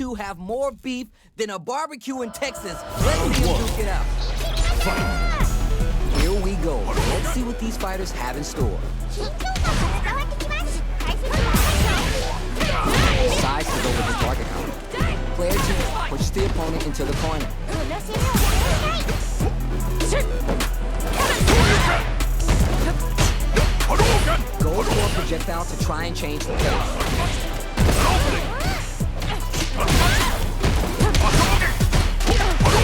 two have more beef than a barbecue in Texas. Let's see them duke it out. Here we go. Let's see what these fighters have in store. Size to go with the target count. Player 2 pushes the opponent into the corner. Go for a projectile to try and change the pace.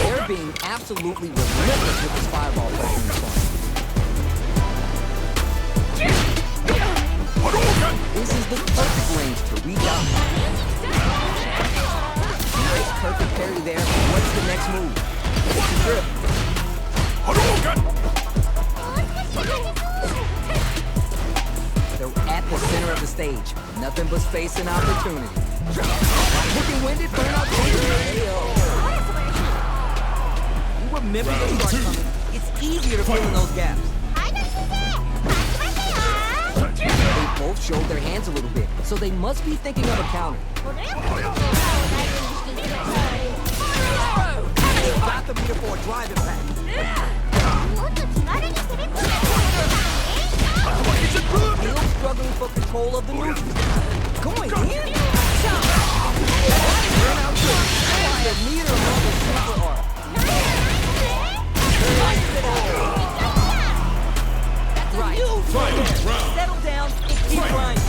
They're being absolutely relentless with this fireball pressure in the corner. This is the perfect range to reach out. Nice perfect parry there. What's the next move? It's a grip. They're at the center of the stage. Nothing but space and opportunity. Looking winded, burn out. You remember the start coming. It's easier to fill in those gaps. They both showed their hands a little bit, so they must be thinking of a counter. Got the meter for a drive impact. Still struggling for control of the neutral. Going in? Turn out good. The meter on the super arc. Right. Settle down and keep grinding.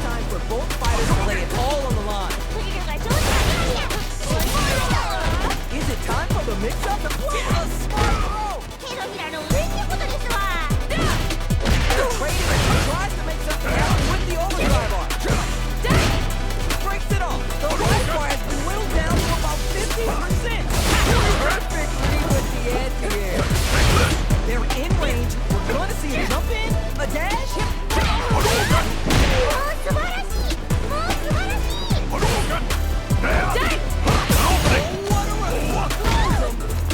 Time for both fighters to lay it all on the line. Is it time for the mix-up? What a smart throw! Trading tries to make something happen with the overdrive arm. Breaks it off. The right bar has been whittled down to about 50%. Perfect read with the anti-air. They're in range. We're going to see a jump in, a dash.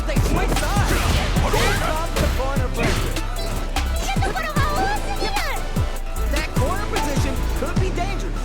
They switch sides. Here comes the corner pressure. That corner position could be dangerous.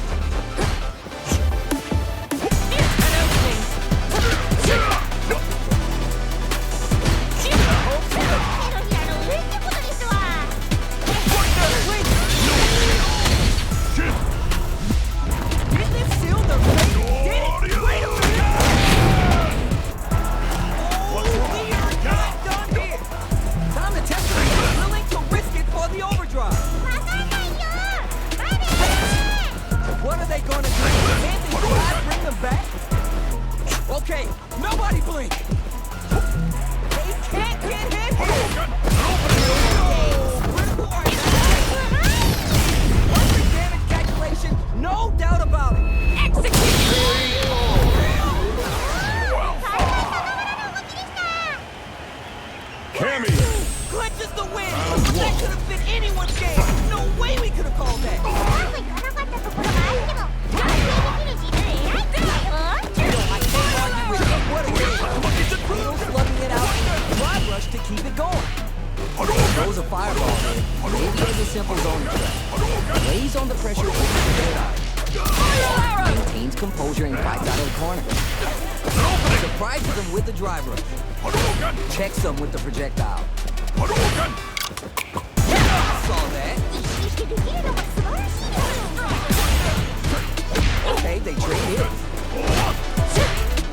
What are they going to do? Can't they try to bring them back? Okay, nobody blink. They can't get hit here. Perfect damage calculation, no doubt about it. Cammy! Clinches the win. That could have been anyone's game. No way we could have called that. Slugging it out, drive rush to keep it going. Throws a fireball here. Maybe as a simple zone trap. Lays on the pressure with the eye. Maintains composure and fights out of the corner. Surprises them with the drive rush. Checks them with the projectile. I saw that. Okay, they trade hits.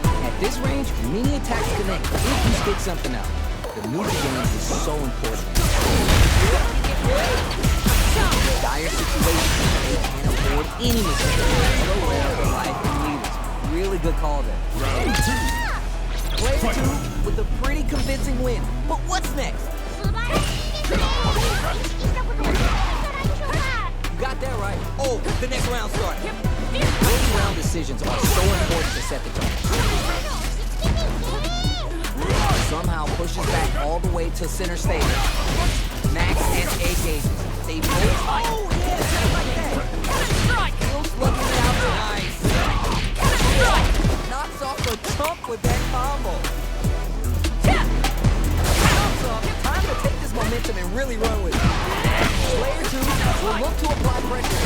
At this range, many attacks connect if you stick something out. The neutral game is so important. Dire situation, they can't afford any mistakes. Otherwise, their life and leaders. Really good call there. Player 2 with a pretty convincing win. But what's next? You got that right. Oh, the next round starts. Early round decisions are so important to set the tone. Somehow pushes back all the way to center stage. Max and A gauges. They both fight. Oh, yeah, just like that. Still slugging it out. Nice. Knocks off the chump with that combo. Time to take this momentum and really run with it. Player 2 will look to apply pressure.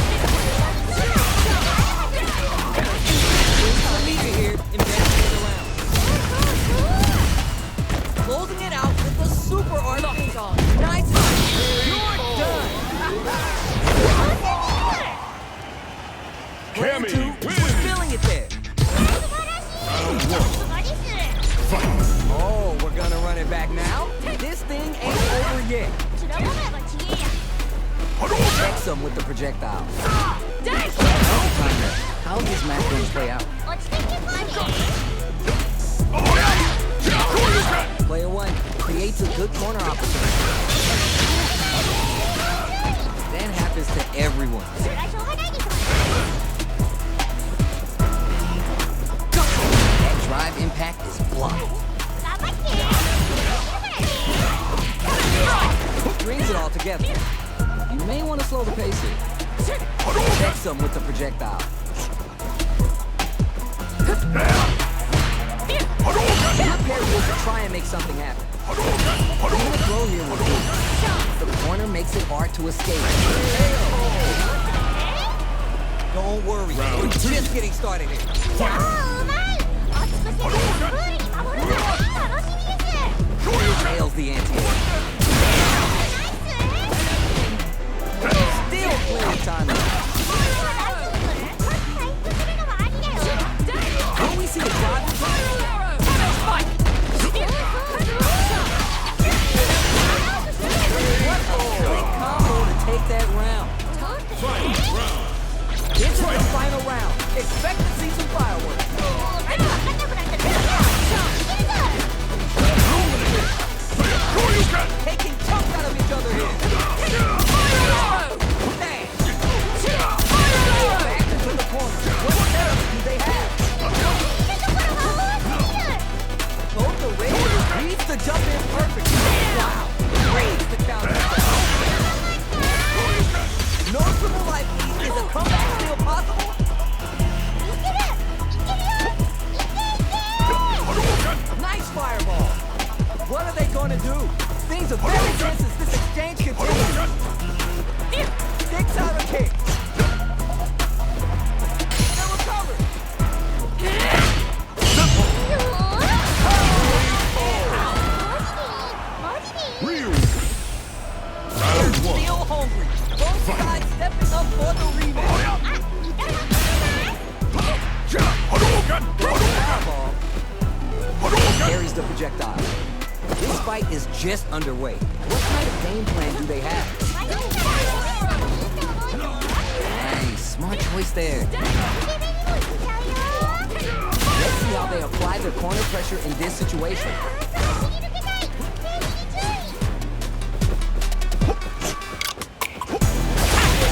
yet. 들어가면 뒤에야. Checks him with the projectile. Dang! How is this match going to play out? 어찌됐길 거니? Player 1 creates a good corner opportunity. That happens to everyone. 그래서 화나기 That drive impact is blocked. 나밖에. Brings it all together. You may want to slow the pace here. Checks him with the projectile. Now Perry will try and make something happen. Even a throw here will do. The corner makes it hard to escape. Don't worry, we're just getting started here. Nails the anti-air. Still plenty of time left. Don't we see a dodge? Quick combo to take that round. This is the final round. Expect to see some fireworks. Taking chunks out of each other here. Bang. Back into the corner. What therapy do they have? Both the Raiders reads the jump in perfectly. Wow. Reads the counter. Noticeable life lead. Is a comeback still possible? Nice fireball. What are they going to do? Things are very tense as this exchange continues. Sticks out a kick. They're recovered. They're still hungry. Both sides stepping up for the rematch. Fireball. Carries the projectile. This fight is just underway. What kind of game plan do they have? Nice, smart choice there. Let's see how they apply their corner pressure in this situation.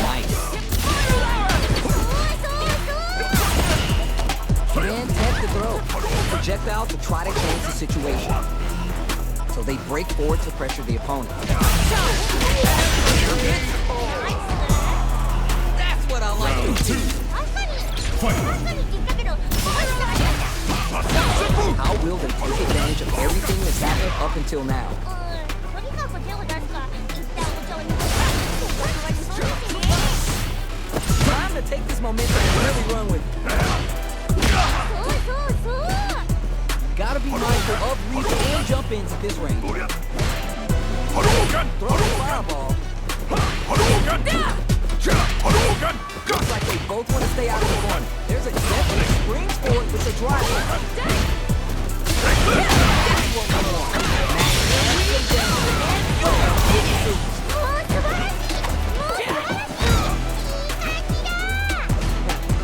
Nice. Can't test the throw. Projectile to try to change the situation. So they break forward to pressure the opponent. That's what I like to see. How will they take advantage of everything that's happened up until now? Time to take this momentum and really run with it. Gotta be mindful of reach and jump ins at this range. Throw the fireball. Looks like they both want to stay out of the corner. There's a definite springs forward with the drive.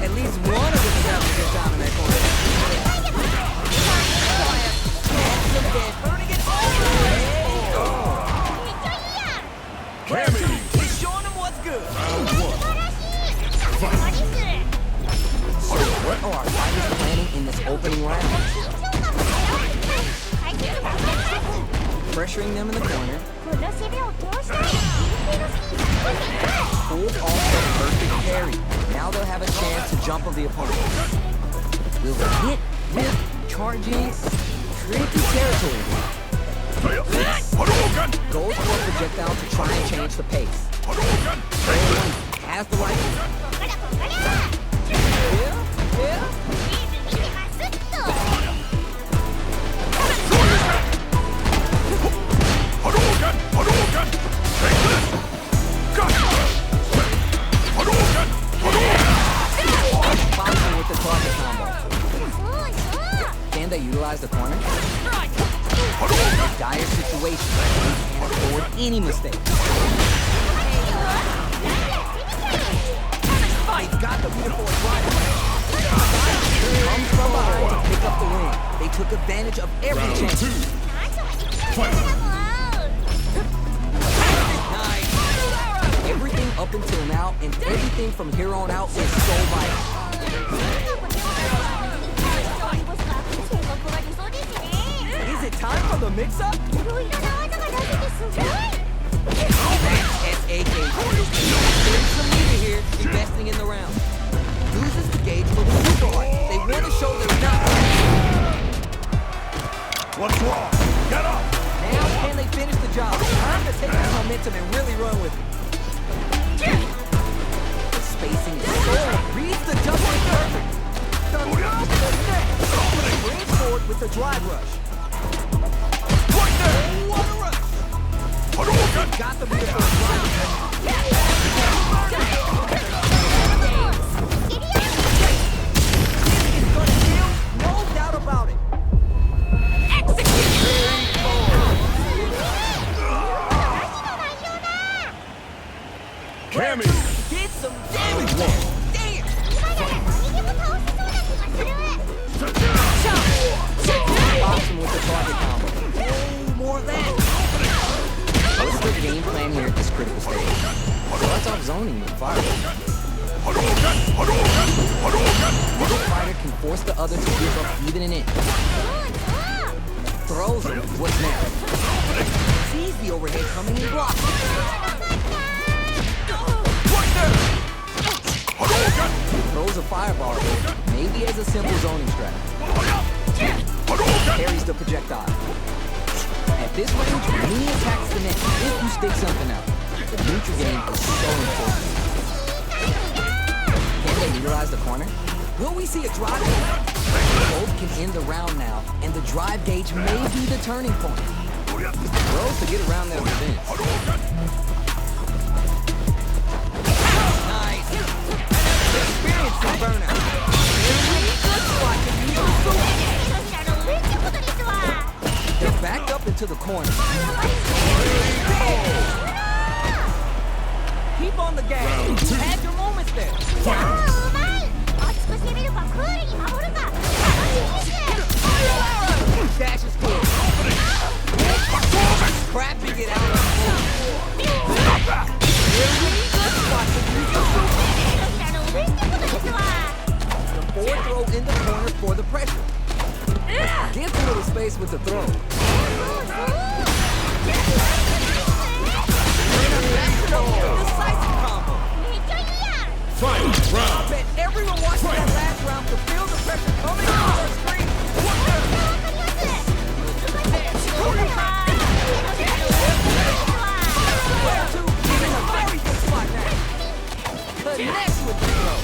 At least one of them is having a good time in that corner. He's showing them what's good. So what are our fighters planning in this opening round? Pressuring them in the corner. Pulled off the perfect parry. Now they'll have a chance to jump on the opponent. Will they hit, whip, charging? Tricky territory. Goes for a projectile to try and change the pace. Has the rifle. Yeah. Boxing with the target combo. Can they utilize the corner? a dire situation. They can't afford any mistakes. They've got the beautiful drive. Comes from behind to pick up the win. They took advantage of every chance. Nice. Everything up until now and everything from here on out is so vital. Is it time for the mix-up? S.A.K. There's some leader here investing in the round. Loses the gauge for the super hard. They want to show they're not. What's wrong? Get up! Now can they finish the job? Time to take this momentum and really run with it. The spacing is so reads the double perfect. The knob to the neck. Brings forward with the drive rush. Right there! Oh, what a rush! Hadouken! Got the beautiful drive rush. It's gonna kill, no doubt about it. Cammy! Did some damage there. Damn! Pops him with the target combo. Oh, more of that. What's the game plan here at this critical stage? Starts off zoning with fire. Hadouken! Hadouken! Hadouken! One fighter can force the other to give up even an inch. Throws him. What's next? Sees the overhead coming and blocks it. Right there! Hadouken! Throws a fireball here, maybe as a simple zoning strategy. Hadouken! Parries the projectile. At this range, many attacks the net if you stick something out. The neutral game is so important. Can they neutralize the corner? Will we see a drive gauge? Both can end the round now, and the drive gauge may be the turning point. Throws to get around their defense. Nice. Experiencing burnout. Really good spot to use the super. They're backed up into the corner. Keep on the gas. You had your moments there. Dash is good. Crapping it out. Really good spot to use the super. The forward throw in the corner for the pressure. Gives a little space with the throw. Decisive combo. Final round! Bet everyone watching that last round could feel the pressure coming on the screen. Player 2 is in a very good spot now. Connects with the throw.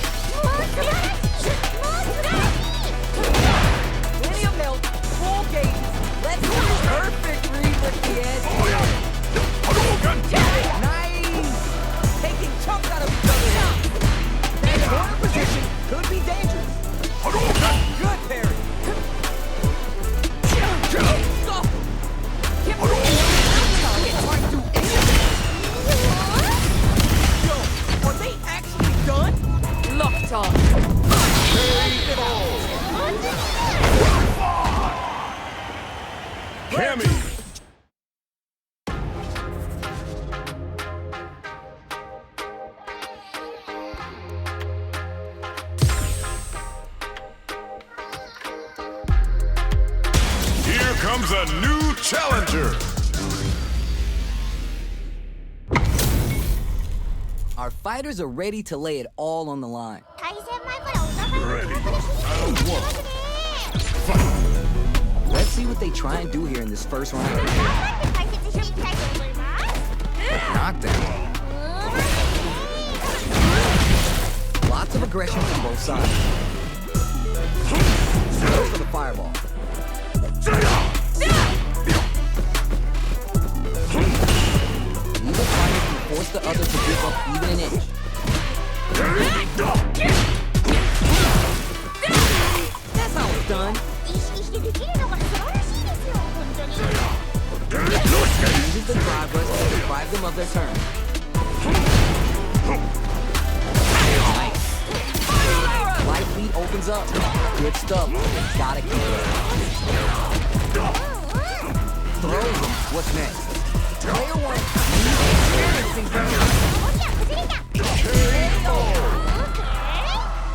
Plenty of help, full gauges. Let's see the perfect read with the edge. Hadouken! Nice! Taking chunks out of each other's hands. That corner position could be dangerous. Hadouken! Good parry. Stop. Right to Yo, are they actually done? Locked on. Cammy! Here comes a new challenger! Our fighters are ready to lay it all on the line. Ready. Round one. Fight! Let's see what they try and do here in this first round. Knockdown. Lots of aggression from both sides. Go for the fireball. Neither fighter can force the other to give up even an inch. That's how it's done. Uses the drive rush to deprive them of their turn. Nice. Light lead opens up. Good stuff. Gotta keep it. Throws him. What's next? Player one needs experiencing ground.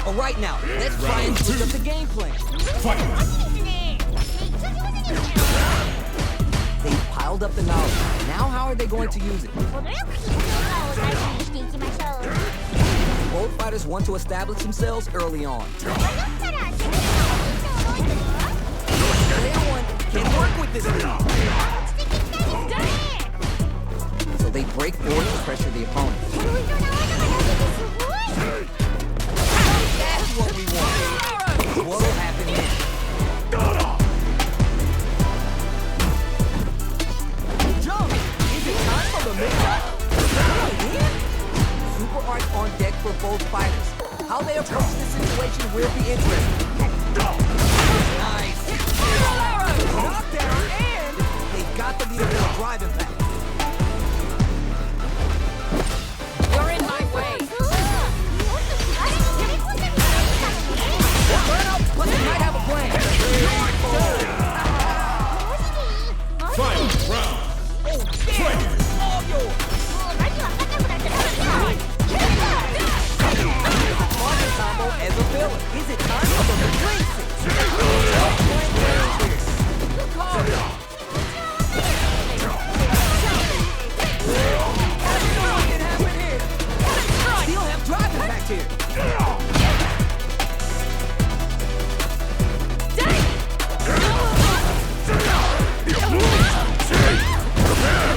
Alright now, let's try and switch up the game plan. They piled up the knowledge. Now how are they going to use it? Both fighters want to establish themselves early on. Player one can work with this lead. So they break forward to pressure the opponent. That's what we want. What'll happen next? Jump! Is it time for the mix-up? Super Art on deck for both fighters. How they approach this situation will be interesting. Nice! Knockdown, and they've got the leader for a drive impact. You're in my way. Burnout, but they might have a plan. Final round. Oh, damn! All yours! Martin combo as a villain. Is it time for the release? Good call. What can happen here? Still have drive impact here.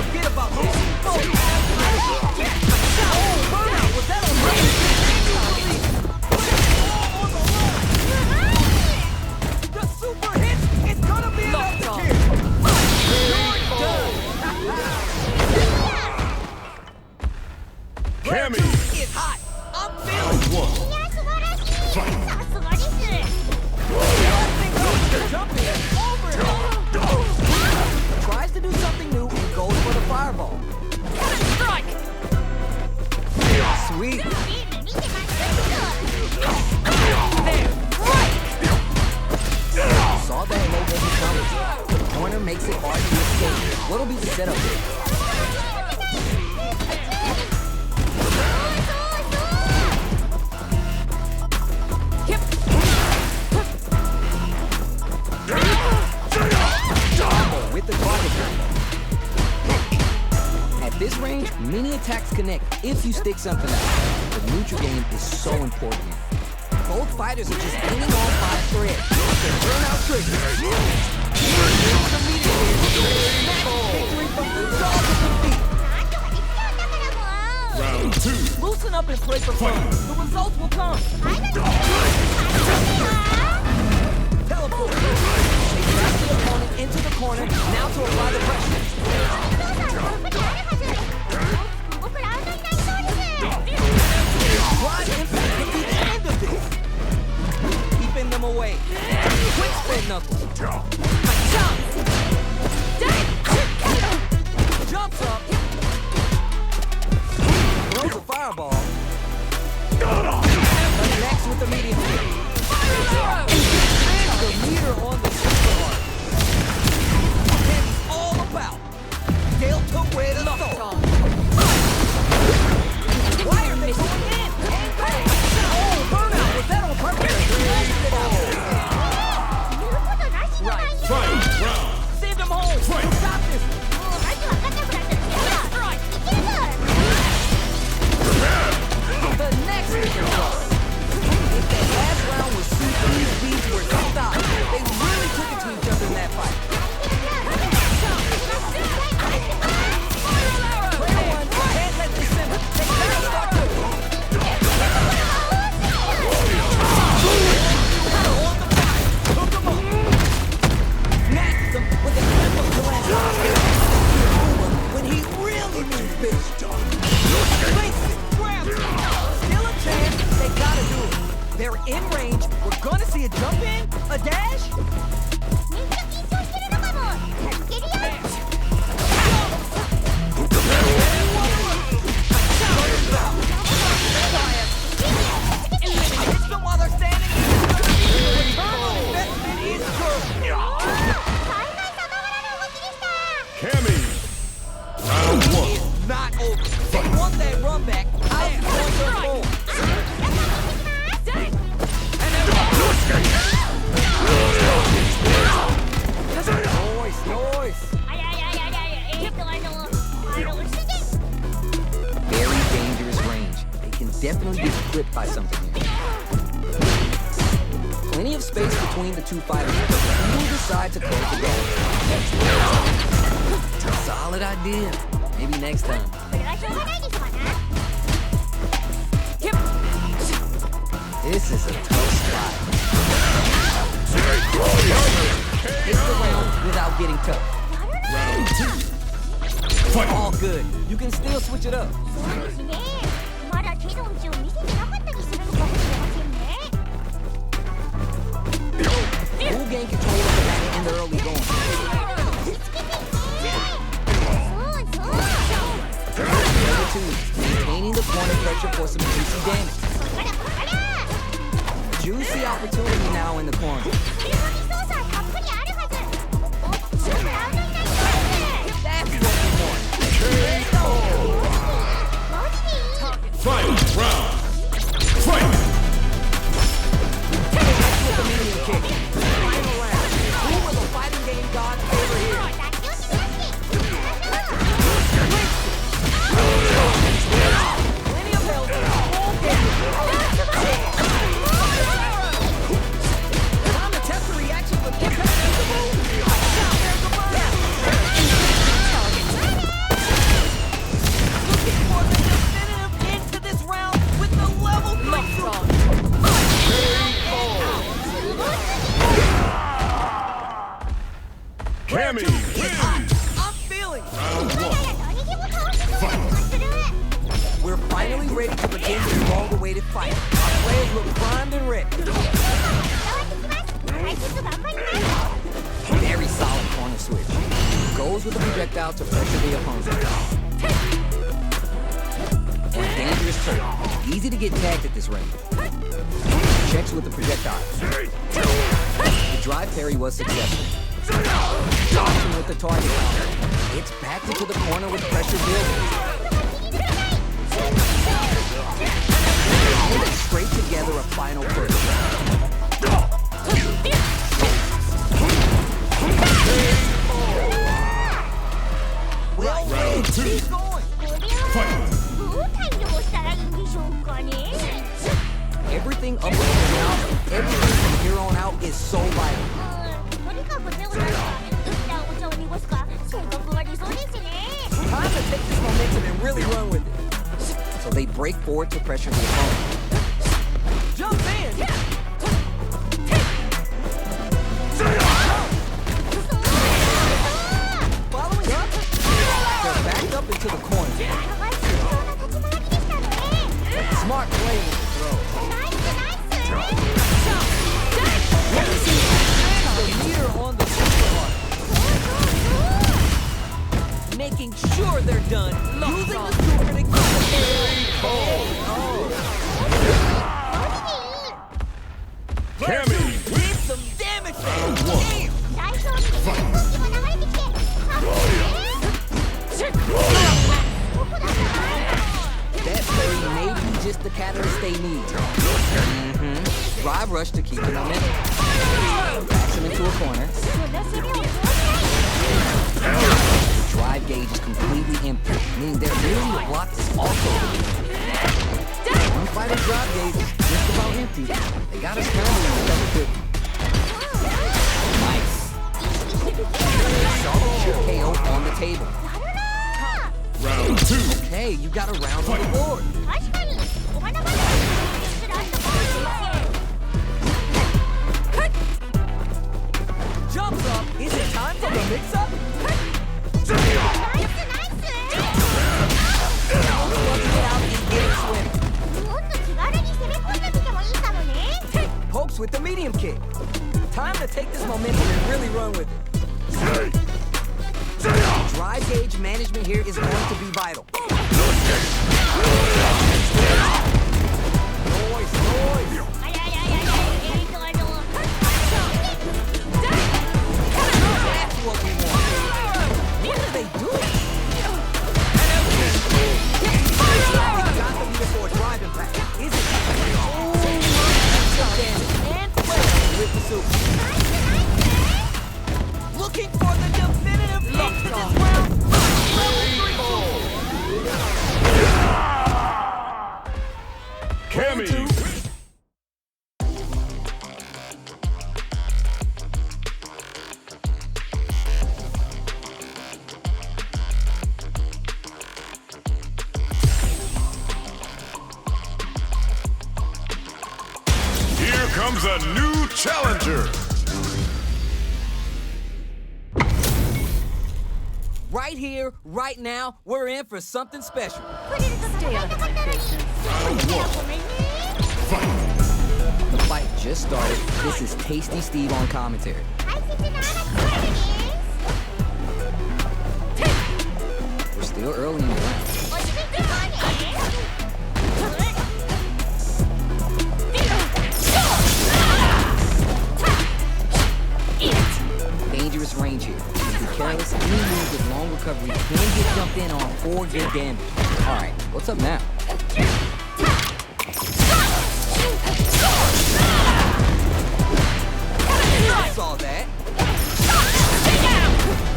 Forget about this. Oh, burnout. Was that on purpose? The super hit. It's gonna be enough to kill. Cammy. It's hot. I'm feeling it. Jumping over it. Tries to do something new and goes for the fireball. Strike! Sweet. Saw that low voltage coming. The corner makes it hard to escape. What'll be the setup here? With the target combo. At this range, many attacks connect if you stick something out. The neutral game is so important. Both fighters are just hanging on by a thread. Their burnout trigger. Victory from the dog of defeat. Round two. Loosen up and play for fun. The results will come. Teleport. They trap the opponent into the corner. Now to apply the pressure. Drive impact could be the end of this. Keeping them away. Quick spin knuckle. Jumps up. Throws a fireball. Connects with the medium kick. The leader on the super art. And he's all about. Tail to where the soul. Why are they going in? Oh, burnout! Was that on purpose? Right. Final round. Send them home. Stop this. The next control. If that last round was super, these were stopped. They really definitely gets gripped by something here. Plenty of space between the two fighters, but who will decide to close the gap? Solid idea. Maybe next time. これはしょうがないでしょうな。 This is a tough spot. Hits the round without getting tough. Round 2. Fight. All good. You can still switch it up. そうですね。まだ手の内を見せてなかったりするのかもしれませんね。 Who gain control of the battle in the early going? 落ち着けてね。そうそう。 Number 2, maintaining the corner pressure for some juicy damage. こらこら。 Juicy opportunity now in the corner. 手のリソースはたっぷりあるはず。おっと、ラウンドになります。 That's what we want. マジでいい。 Final round. Fight. With the medium kick. Final round. Who will the fighting game god favor here? 抱き寄せてやって。 Plenty of help. Full game. Time to test the reaction with impact. Looking for the definitive end to this round with the level 3. Cammy wins. I'm feeling. Round 1. 誰でも倒せそうな気がする。 We're finally ready to begin this long-awaited fight. Our players look primed and ready. 伝わってきます。解説頑張ります。 Very solid corner switch. Goes with the projectile to pressure the opponent. On a dangerous turn. Easy to get tagged at this range. Checks with the projectile. The drive parry was successful. Dodging with the target counter. It's backed into the corner with pressure building. And it's straight together a final push. Well, Round 2. keep going. これはどう対応したらいいんでしょうかね。 Everything up until now, everything from here on out is so vital. とにかく手を出すか、一旦お茶を濁すか、性格が理想ですね。 Time to take this momentum and really run with it. So they break forward to pressure the opponent. Jump in! Following up, they're backed up into the corner. 互い慎重な立ち回りでしたね。 Smart play with the throw. ナイスナイス。 The leader on the super hard. Making sure they're done. Using the super to keep the Cammy did wins. some damage there. Round 1. Damn. 大勝利で気持ちも流れてきて。That parry may be just the catalyst they need. Drive rush to keep the momentum. Backs him into a corner. その攻めをどうしたい。 The drive gauge is completely empty, meaning their ability to block is also limited. One fighter's drive gauge is just about empty. They gotta scramble and recover quickly. Nice. Solid pure KO on the table. Round 2. Okay, you got a round on the board. 確かにお花畑にすらあったかもしれません。 Jumps up. Is it time for the mix-up? ナイスナイス。 Get out and get it swimming. もっと気軽に攻め込んでみてもいいかもね。 Pokes with the medium kick. Time to take this momentum and really run with it. Drive gauge management here is going to be vital. Noise, noise. あややややThat's what we want. What are they doing? Got them before drive impact. Is it? Oh, damage and play with the super. Looking for the definitive end to this round. Level 3. Choose a new challenger. Right here, right now, we're in for something special. Stay out of my business. The fight just started. This is Tasty Steve on commentary. We're still early in the round. Dangerous range here. Be careless, any move with long recovery can get jumped in on or get damaged. Alright, what's up now? I saw that.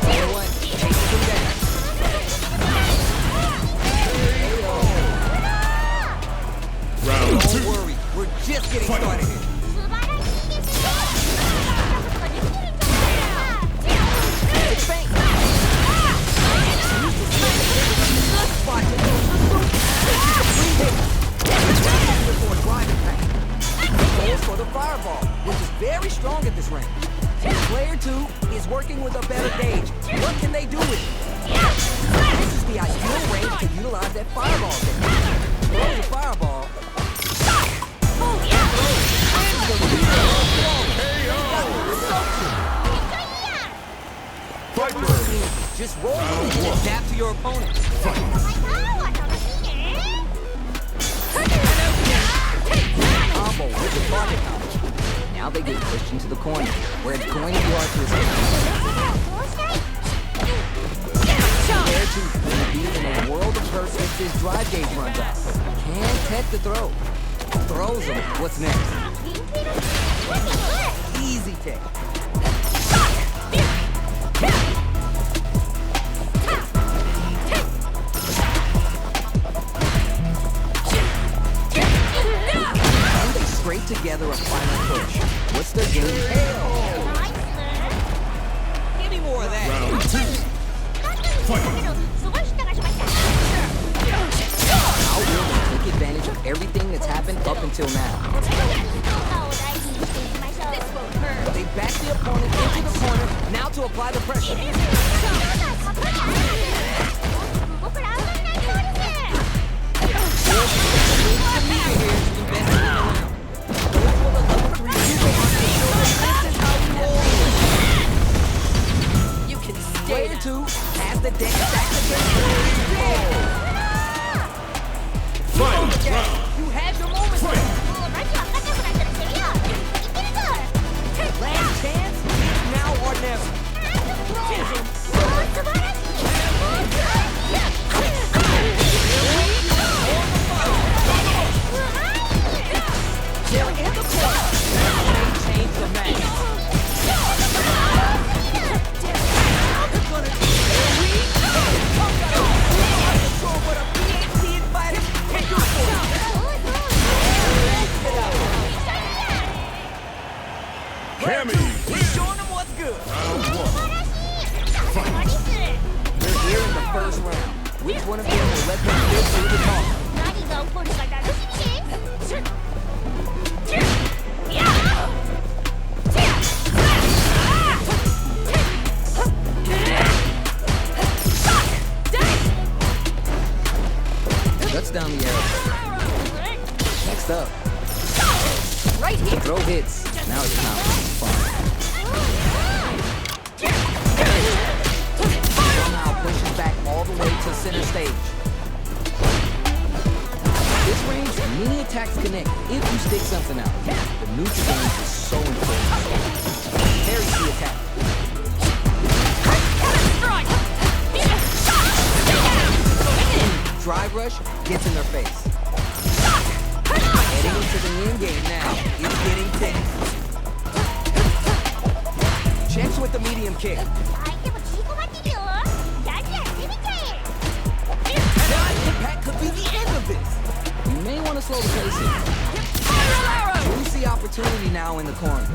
You know what? Take it down. Round Don't 2. worry, we're just getting started here. It's fake. Spot it. Before driving pack. Goes for the fireball, which is very strong at this range. Player 2 is working with a better gauge. What can they do with it? This is the ideal range to utilize that fireball thing. Throw the fireball. Just roll and adapt to your opponent. Combo with the target knowledge. Now they get pushed into the corner, where it's going to be hard to escape. Player 2 will be in a world of hurt if this drive gauge runs out. Can't tech the throw. Throws him. What's next? Easy tech. And they scrape together a final push. What's their game? Hell! Give me more of that. Round 2. How will they take advantage of everything that's happened up until now? They back the opponent into the corner, now to apply the pressure. You can stay Player now. 2 has the deck stacked against Final round. You had your moment. Last chance, now or never. They're in the corner. They change the match. They're gonna control what a PhD fighter can do for you. Cammy He's showing them what's good. Round 1. They're here in the first round. Which one of them will let them live through the talk? Shuts down the arrow. Next up. Right here. Throw hits. Now it's time for fun. Somehow pushes back all the way to center stage. This range, many attacks connect if you stick something out. The neutral game is so important. Parries the attack. Drive rush gets in their face. Heading into the end game now. It's getting tense. Checks with the medium kick. That impact could be the end of this. You may want to slow the pace here. Juicy opportunity now in the corner.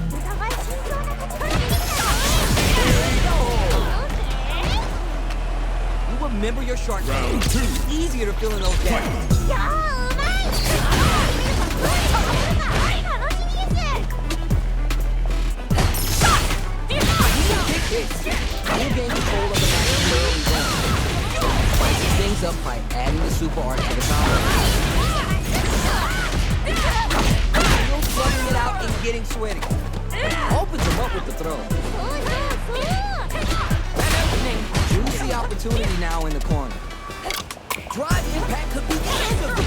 You remember your shark Round game. 2. It's easier to fill in those gaps. this. You'll gain control of the match early on. Spices things up by adding the super art to the combo. Still slugging it out and getting sweaty. Opens him up with the throw. Juicy opportunity now in the corner. Drive impact could be the end of it.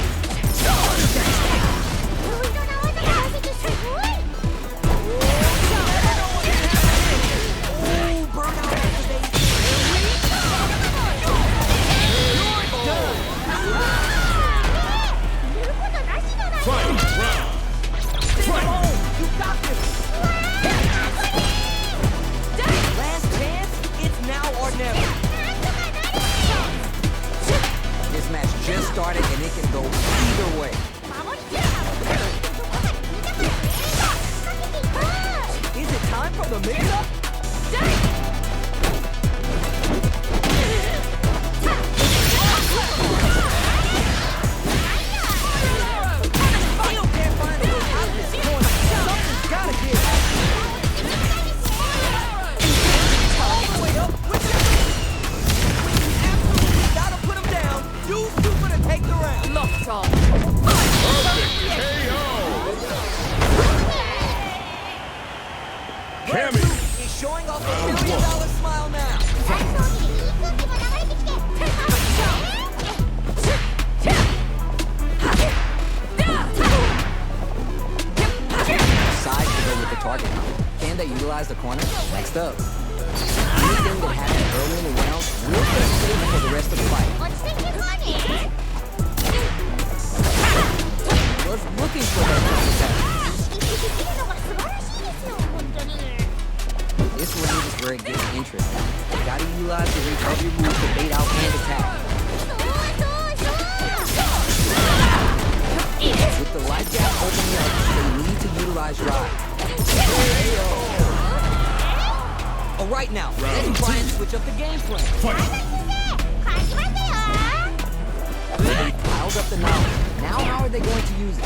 Ooh, burnout activation. Final round. Fight. You got this. Last chance. It's now or never. This match just started and it can go either way. Is it time for the mix-up? Still can't find a way out of this corner. Something's gotta give. All the way up with it. Absolutely gotta put him down. Use super to take the round. Locked on. KO. Cammy. He's showing off a $1 million smile now. Side to go with the target. Can they utilize the corner? Next up. Anything that happened early in the round will get saved for the rest of the fight. Was looking for that counter. This range is where it gets interesting. You gotta utilize the recovery move to bait out and attack. With the light gap opening up, they need to utilize drive. All right now, let's try and switch up the game plan. They piled up the knowledge. Now how are they going to use it?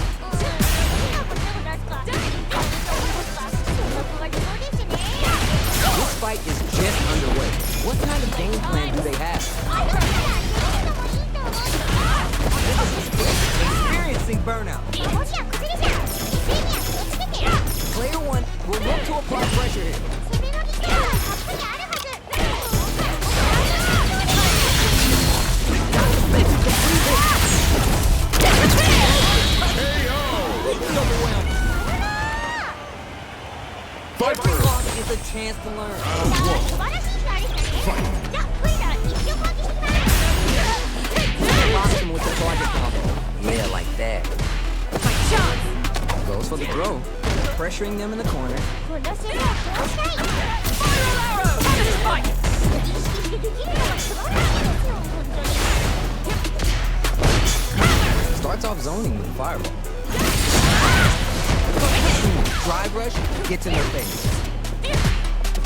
This fight is just underway. What kind of game plan do they have? Experiencing burnout. Player one will look to apply pressure here. Every loss is a chance to learn. Box him with the target combo. Yeah, like that. Goes for the throw. Pressuring them in the corner. Starts off zoning with fireball. Drive rush gets in their face.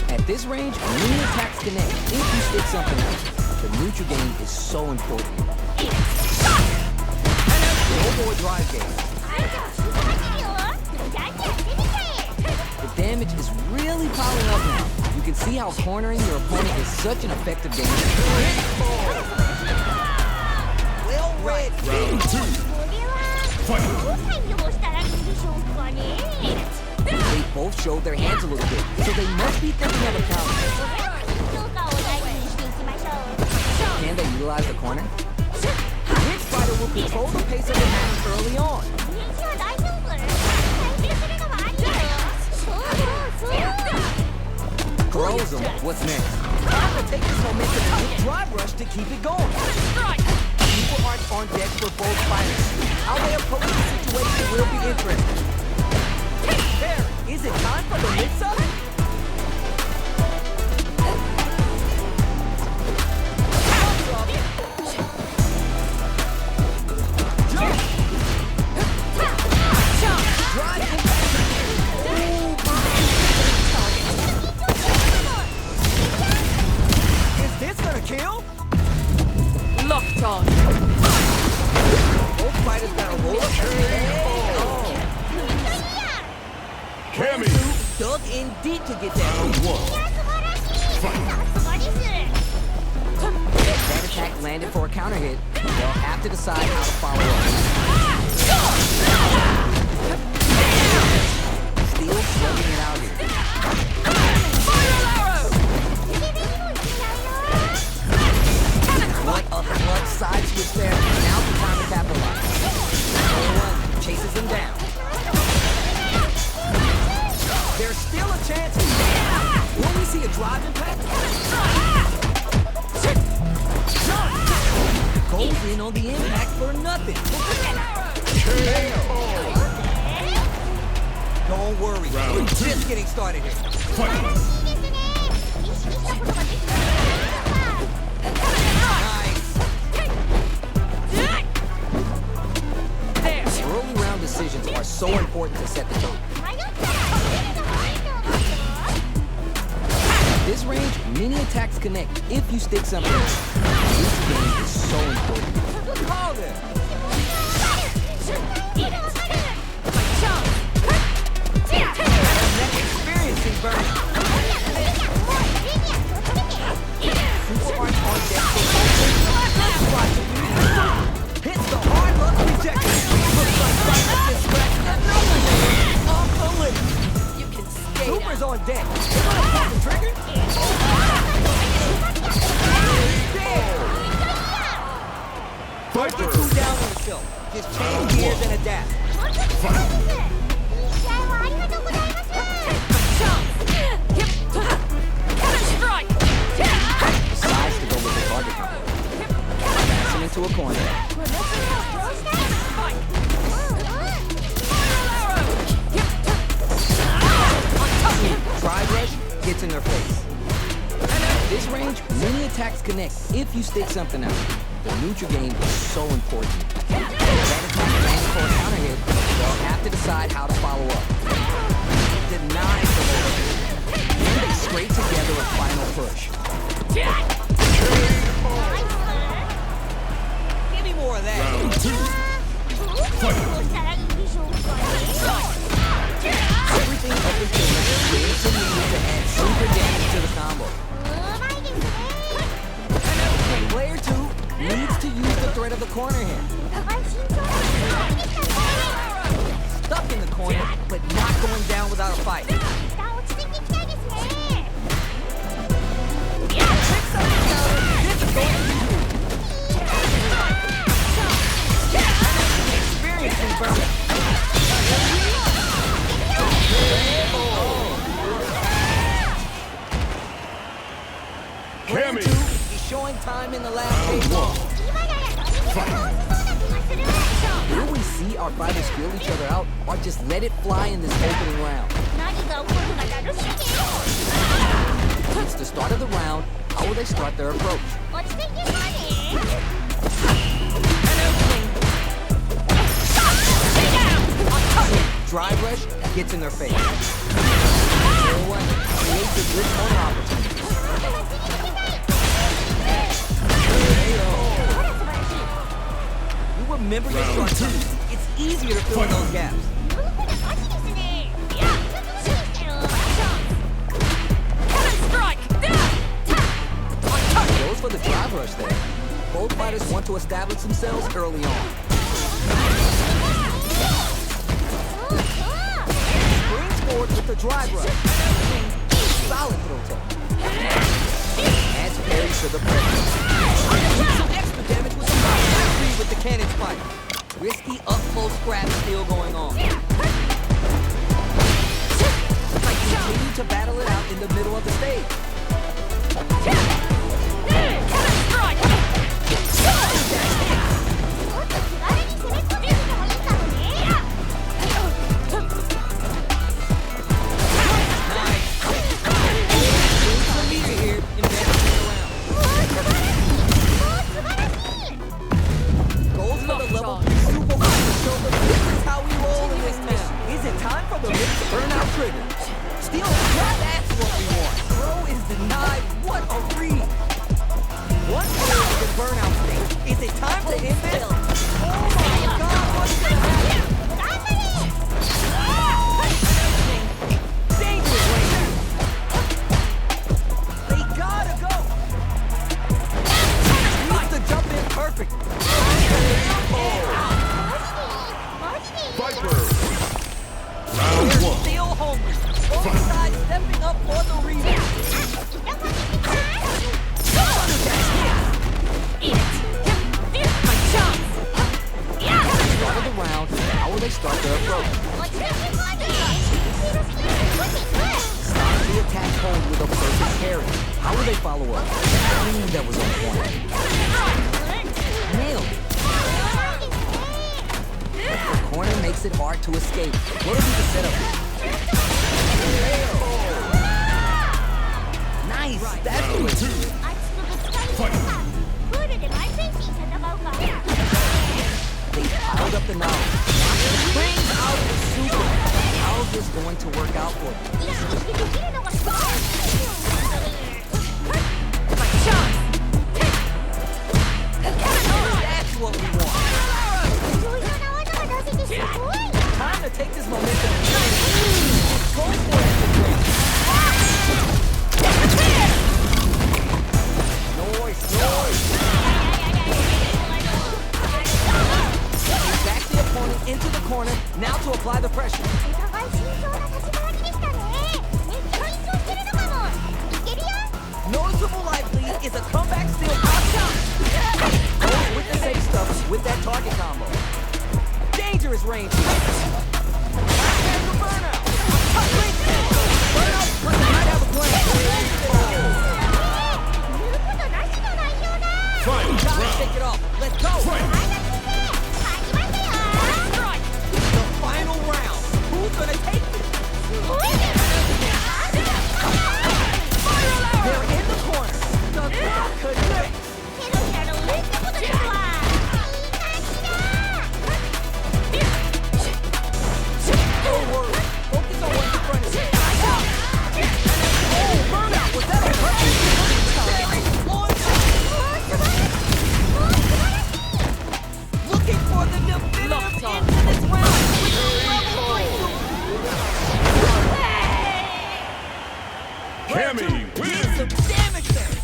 At this range, many attacks connect if you stick something out. The neutral game is so important. No more drive game. The damage is really piling up now. You can see how cornering your opponent is such an effective game. Well read. Round two. They both showed their hands a little bit, so they must be thinking of a counter. Can they utilize the corner? Which fighter will control the pace of the match early on? Throws him. What's next? Have to take this momentum with drive rush to keep it going. Super arts on deck for both fighters. How they approach the situation will be interesting. There, is it time for the mix-up? Is this gonna kill? Locked on. Both fighters got a roll up. Cammy. Dug in deep to get that. Round one. Fight. landed for a counter hit, they'll have to decide how to follow up. Steel slugging it out here. What a flood side switch there. Now's the time to capitalize. One chases him down. There's still a chance. Will we see a drive impact? Goes in on the impact for nothing. Don't worry, we're just getting started here. Nice. Early round decisions are so important to set the tone. At this range, mini attacks connect if you stick something. This game is so important. Called it. Experiencing burn. Super hard on deck. Hits the hard look rejection. Looks like Viper gets scratched and no one off the lip. You can stay Super's down. on deck. You wanna pull the trigger? Viper. Two down on the show. Just change gears and adapt. Strike! Decides to go with the target combo. Pass him into a corner. Drive rush gets in their face. At this range, many attacks connect if you stick something out. The neutral game is so important. That attack lands for a counter hit, they'll have to decide how to follow up. Denies the overhit. Then they scrape together a final push. Give me more of that. Round two. Everything up until now is needed to add super damage to the combo. Player 2 needs to use the threat of the corner here. Stuck in the corner, but not going down without a fight. Picks up the counter, this is going to be experiencing burn. Player 2 is showing time in the last game. Will we see our fighters feel each other out, or just let it fly in this opening round? It's the start of the round. How will they start their approach? Drive rush gets in their face. Player 1 creates a good corner opportunity. You remember your shortcomings. It's easier to fill in those gaps. Goes for the drive rush there. Both fighters want to establish themselves early on. Springs forward with the drive rush. Solid throw tech. Adds parry to the pressure. Some extra damage with the free with the cannon spike. Risky up-close scrap still going on. Like continue to battle it out in the middle of the stage. How will they follow up? That was on point. Nailed it. The corner makes it hard to escape. What will be the setup? Nice. That's the way. プールでマイペースに戦うか They piled up the knowledge. Brings out the super. How is this going to work out for them? 意識してできるのがすごい My chance. That's what we want. いろいろな技が出せてすごい Time to take this momentum and go for it. Noise. Back the opponent into the corner. Now to apply the pressure. お互い慎重な立ち回りでしたねめっちゃ緊張してるのかもいけるよ Noticeable life lead is a comeback steal pop shot. Goes with the safe stuff with that target combo. Dangerous range. Burnout. Burnout might have a plan. 言うことなしの内容だ Final Gotta round. shake it off. Let's go. 始まったよ Strike. The final round. Who's gonna take this? すごいね They're in the corner. The clock connects. 手のひらの上ってことですわいい感じだ Don't worry. Focus on what's in front of you. Oh, burnout. Was that a purpose? Looking for the definitive Locked on. end to this round with the level Cammy Did wins. some damage there.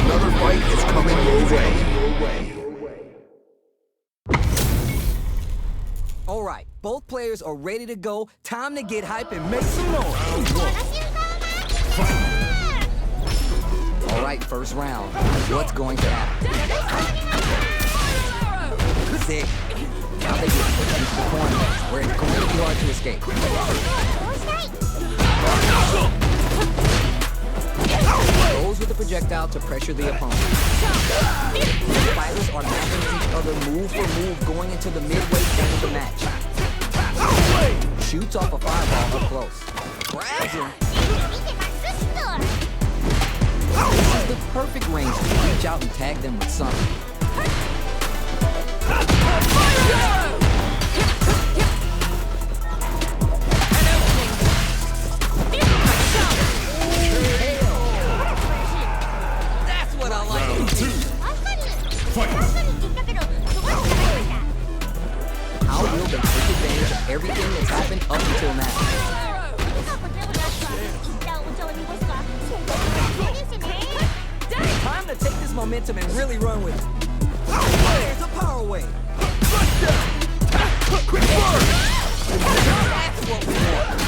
Another fight is coming your way. All right, both players are ready to go. Time to get hype and make some noise. この瞬間は All right, first round. What's going to happen? Sick. Now they get pushed into the corner where it's going to be hard to escape. どうしたい Goes with the projectile to pressure the opponent. Fighters are matching each other move for move going into the midway point of the match. Shoots off a fireball up close. Grabs him. 見てますっと This is the perfect range to reach out and tag them with something. That's what I like. Round two. 確かに Fight. 確かにって言ったけどすごいことになりました How will they take advantage of everything that's happened up until now? とにかく手を出すか一旦お茶を濁すかそうですね Time to take this momentum and really run with it. There's a power wave. Quick burn. That's what we want.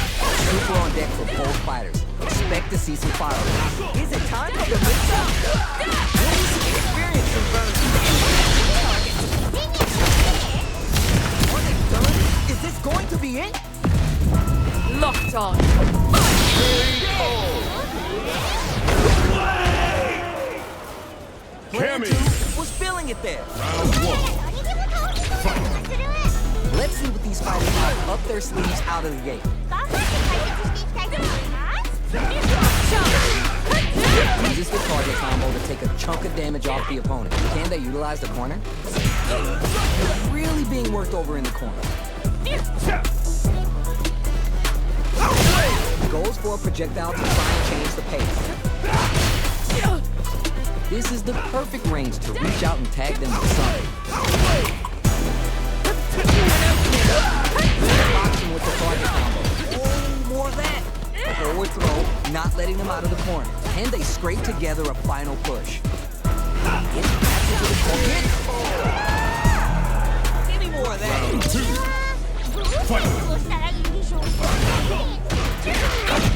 Super on deck for both fighters. Expect to see some fireworks. Is it time for the mix-up? We'll need some experience in burn. Are they done? Is this going to be it? Locked on. Player Cammy. 2 was feeling it there. Round one. 誰にも倒せそうな気がする Let's see what these fighters have up their sleeves out of the gate. 頑張って解決していきたいと思います Uses the target combo to take a chunk of damage off the opponent. Can they utilize the corner? They're really being worked over in the corner. Goes for a projectile to try and change the pace. This is the perfect range to reach out and tag them with something. Locks him with the target combo. Oh, more of that. Forward throw, not letting them out of the corner. And they scrape together a final push. Gets back into the corner. Give me more of that. Round two. どうしたらいいんでしょうか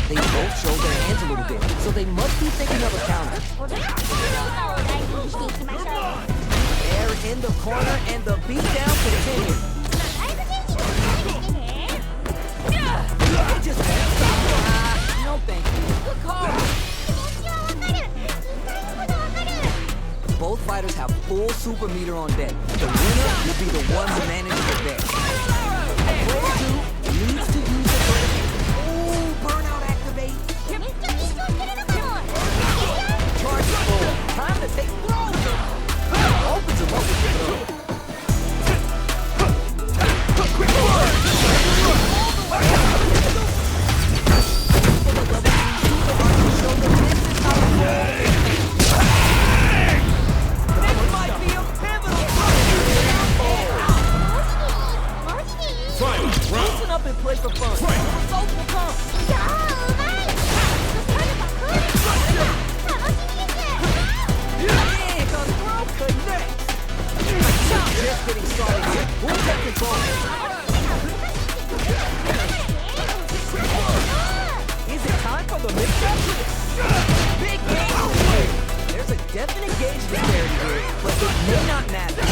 They both showed their hands a little bit, so they must be thinking of a counter. 踊り子の動画を大事にしていきましょう。 They're in the corner and the beatdown continues. ライブチェンジの見てね。 They just can't stop. No thank you. Good call. 気持ちはわかる。言いたいことわかる。 Both fighters have full super meter on deck. The winner will be the one who manages the best. Player 2 needs to use the burn. Oh, burnout activate. めっちゃ緊張してるのかも。 Charge full. Time to take throws. Opens him up with the throw. Quick burn. This might be a pivotal Final round. Loosen up and play for fun. Results will come. いやーうまい。そしてある爆風です。楽しみです。 Yeah, cause throw connects. Just getting started here. We'll take control. Is it time for the mix-up? Big game. There's a definite gauge disparity here, but it may not matter.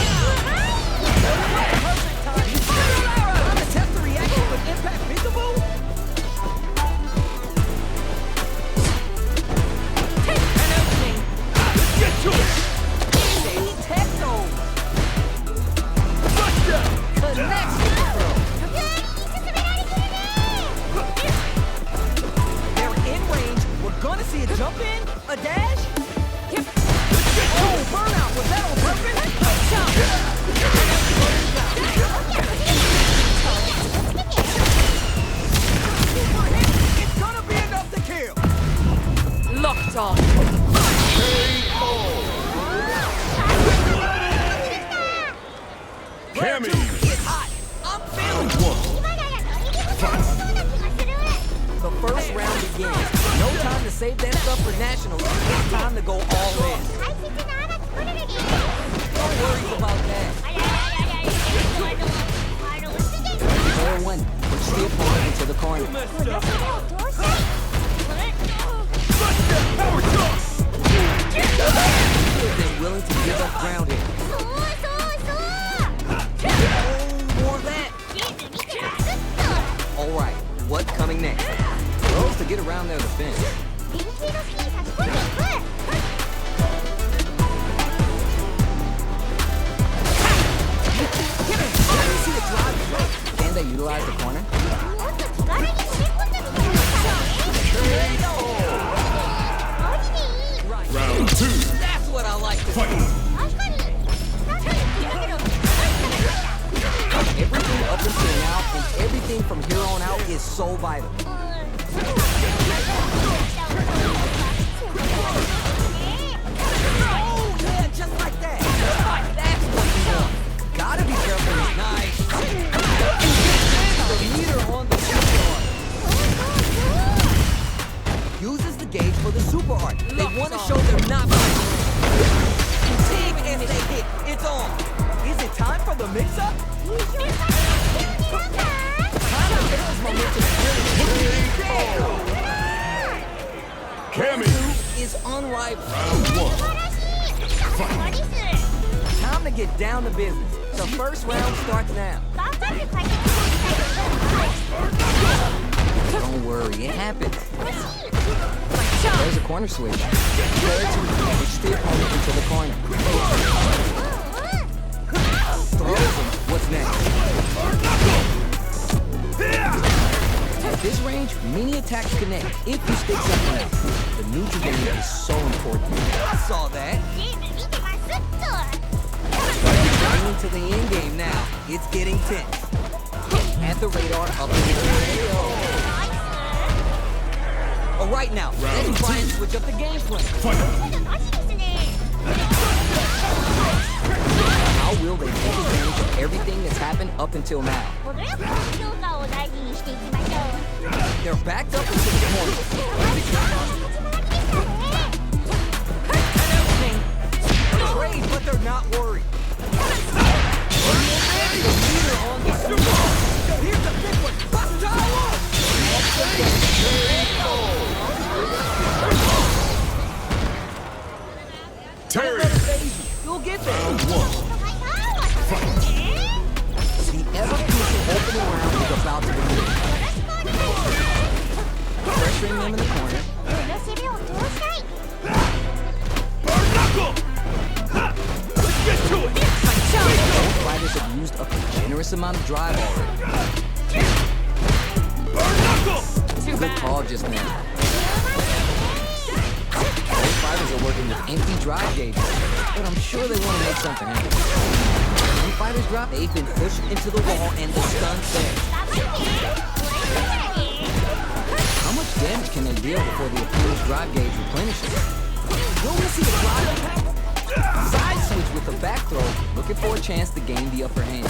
Perfect time. Time to test the reaction with impact visible. An opening. Get to it. Shady techno. Connects with the throw. They're in range. We're gonna see a jump in, a dash. Oh, burnout. Was that on purpose? It's gonna be enough to kill. Locked on. Cammy. It's hot. I'm feeling One. The first round begins. No time to save that stuff for nationals. It's time to go all in. No worries about that. Player 1, push the opponent into the corner. Power toss. They're willing to give up ground here. Oh, more of that. All right, what's coming next? Throws to get around their defense. See the drive? Can they utilize the corner? Round 2. That's what I like to see. Fight. Everything up until now and everything from here on out is so vital. Oh, yeah, just like that. That's what we want. Gotta be careful. Nice. The meter on the super art. Uses the gauge for the super art. They want to show they're not big and they hit. It's on. Is it time for the mix-up? Time to build momentum. Cammy. Is unrivaled. Round 1. Time to get down to business. The first round starts now. Don't worry, it happens. There's a corner switch. Player 2 push the opponent into the corner. Throws him. What's next? At this range, mini attacks connect if you stick something out. The neutral game is so important. I saw that. Getting into the end game now. It's getting tense. At the radar, up in the air. All right now, let's try and switch up the game plan. How will they take advantage of everything that's happened up until now? They're backed up into the corner. Trade, but they're not worried. Here's the big one. Bust pressuring them in the corner. この攻めを通したい Burn knuckle! Ha! Let's get to it! Both fighters have used up a generous amount of drive already. Burn knuckle! Too Good bad. call just now. Both fighters are working with empty drive gauges, but I'm sure they want to make something happen. When fighters drop, they've been pushed into the wall and the stun's there. 頑張って How much damage can they deal before the opponent's drive gauge replenishes? Will we see a drive impact? Side switch with a back throw, looking for a chance to gain the upper hand.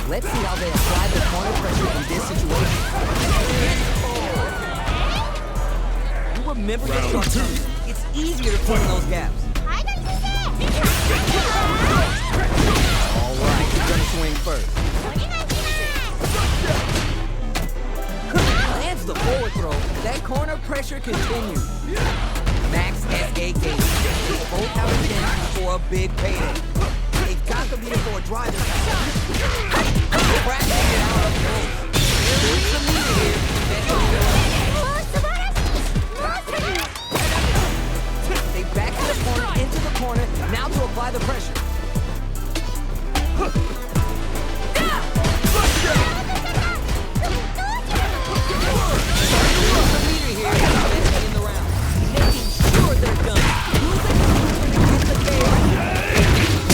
Let's see how they apply the corner pressure in this situation. You remember your Round two. shortcomings. It's easier to fill in those gaps. はいだ先生 All right, who's gonna swing first? お願いします Lands the forward throw. That corner pressure continues. Max SA gauge. They both have a chance for a big payday. They've got to be there for a drive attack. Crashing it out up close. There's some meat here. もう素晴らしいもう素晴らしい They back the opponent into the corner. Now to apply the pressure. In the round, making sure they're done. Using the movement to get the game.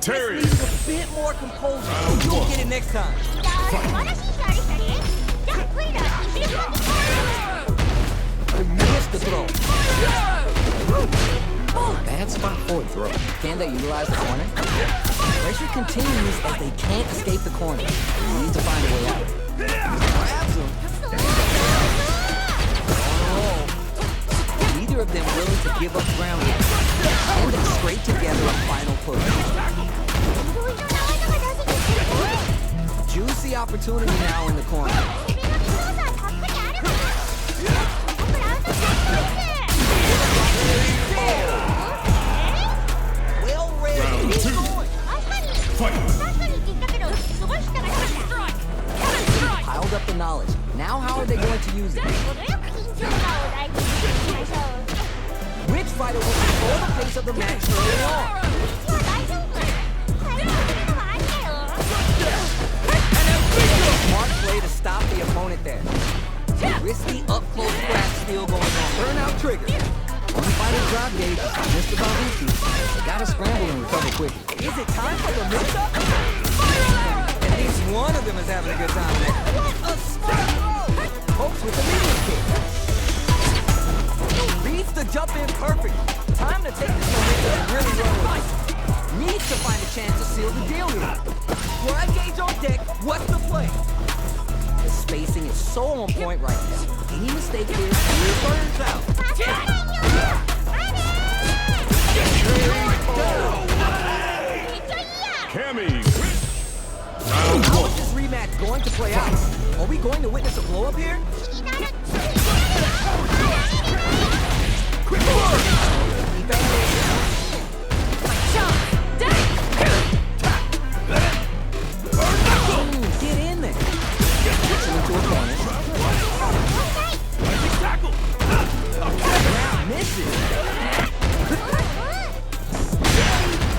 Terry! Needs a bit more composure. You'll get it next time. 素晴らしい人ありしたねじゃあクイラー一緒にやって They missed the throw. Bad spot for a throw. Can they utilize the corner? Pressure continues as they can't escape the corner. They need to find a way out. Grabs them. Neither of them willing to give up ground yet. And they scrape together a final push. いろいろな技が出せてすごい Juicy opportunity now in the corner. 攻めの強さはたっぷりあるから僕らアウトしてWell read. Round Keep two. going. 確かにって言ったけどすごい下がりました Piled up the knowledge. Now how are they going to use it? 程よく緊張感を大事にしていきましょう Which fighter will control the pace of the match early on? 道は大丈夫最後ののはあったよ Smart play to stop the opponent there. Risky up-close grab still going on. Burnout trigger. One fighter's drive gauge is just about empty. They gotta scramble and recover quickly. Is it time for the mix-up? At least one of them is having a good time there. A smart throw! Hopes with the medium kick. Reads the jump in perfect. Time to take this momentum and really run with it. Needs to find a chance to seal the deal here. Drive gauge on deck. What's the play? The spacing is so on point right now. Any mistake here, it burns out. 助けないよあれ Cammy wins! Round How one. is this rematch going to play out? Are we going to witness a blow-up here? 気になる Quick forward! Keep at it. Get in there. Gets him into a corner. Tackle! Now misses.